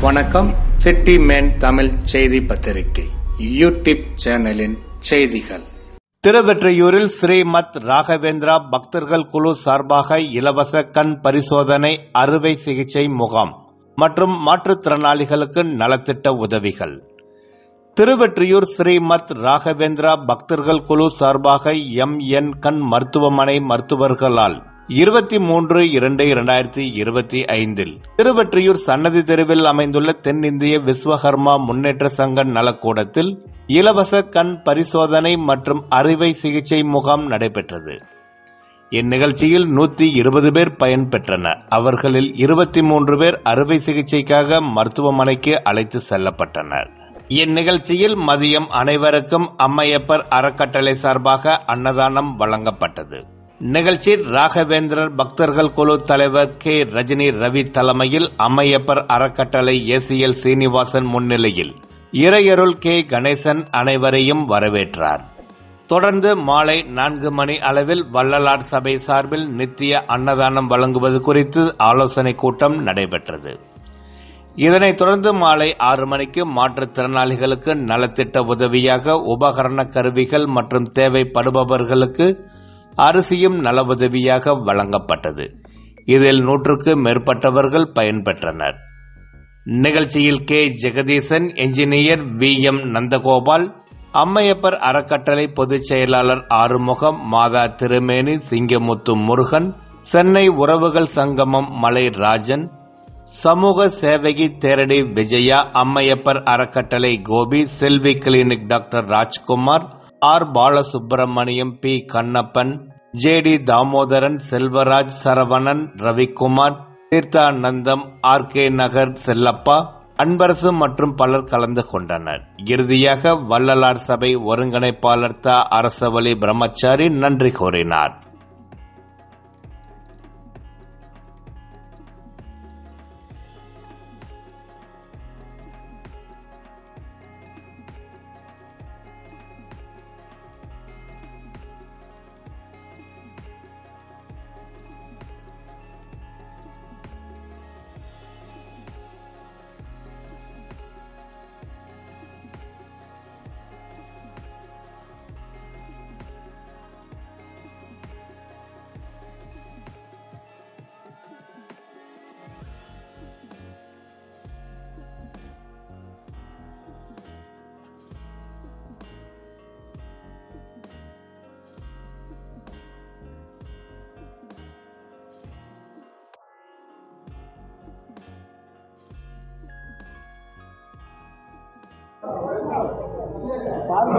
வணக்கம். City man Tamil செய்தி பத்திரிகை யூடியூப் சேனலின் செய்திகள். திருவெற்றியூரில் ஸ்ரீமத் ராகவேந்திரா பக்தர்கள் குழு சார்பாக இலவச கண் பரிசோதனை அறுவை சிகிச்சை முகாம் மற்றும் மாற்றுத்திறனாளிகளுக்கு நலத்திட்ட உதவிகள். திருவெற்றியூர் ஸ்ரீமத் ராகவேந்திரா பக்தர்கள் குழு சார்பாக MN கண் மருத்துவமனை மருத்துவர்களால் 23/2/2025 திருவெற்றியூர் சன்னதி தெருவில் அமைந்துள்ள தென்னிந்திய விஸ்வகர்மா முன்னேற்ற சங்க நலக்கூடத்தில் இலவச கண் பரிசோதனை மற்றும் அறுவை சிகிச்சை முகாம் நடைபெற்றது. இந்நிகழ்ச்சியில் 120 பேர் பயன்பெற்றனர். அவர்களில் 23 பேர் அறுவை சிகிச்சைக்காக மருத்துவமனைக்கு அழைத்து செல்லப்பட்டனர். இந்நிகழ்ச்சியில் மதியம் அனைவருக்கும் அம்மையப்பர் அறக்கட்டளை சார்பாக அன்னதானம் வழங்கப்பட்டது. நிகழ்ச்சி ராகவேந்திரர் பக்தர்கள் குழு தலைவர் K. ரஜினி ரவி தலைமையில் அம்மையப்பர் அறக்கட்டளை ACL சீனிவாசன் முன்னிலையில் இறையருள் K. கணேசன் அனைவரையும் வரவேற்றார். தொடர்ந்து மாலை 4 மணி அளவில் வள்ளலார் சபை சார்பில் நித்திய அன்னதானம் வழங்குவது குறித்து ஆலோசனை கூட்டம் நடைபெற்றது. இதனைத் தொடர்ந்து மாலை 6 மணிக்கு மாற்றுத்திறனாளிகளுக்கு நலத்திட்ட உதவியாக உபகரண கருவிகள் மற்றும் தேவைப்படுபவர்களுக்கு அரிசியும் நல உதவியாக வழங்கப்பட்டது. இதில் 100க்கு மேற்பட்டவர்கள் பயன்பெற்றனர். நிகழ்ச்சியில் K. Jagadeesan, engineer VM. Nandagopal, Ammaiyappar அறக்கட்டளை பொதுச் செயலாளர் ஆறுமுகம், மாதா திருமேனி, சிங்கமுத்து முருகன், சென்னை உறவுகள் சங்கமம் மலை ராஜன், சமூக சேவகி தேரடி விஜயா, அம்மையப்பர் அறக்கட்டளை Gobi, Selvi clinic doctor Rajkumar, R. Balasubramaniam, P. Kannappan, JD. Damodaran, Selvaraj, Saravanan, Ravikumar, Theerthanandam, RK Nagar Chellappa, Anbarasu மற்றும் பலர் கலந்து கொண்டனர். இறுதியாக வள்ளலார் சபை ஒருங்கிணைப்பாளர் த. அரசவழி பிரம்மச்சாரி நன்றி கூறினார். பால்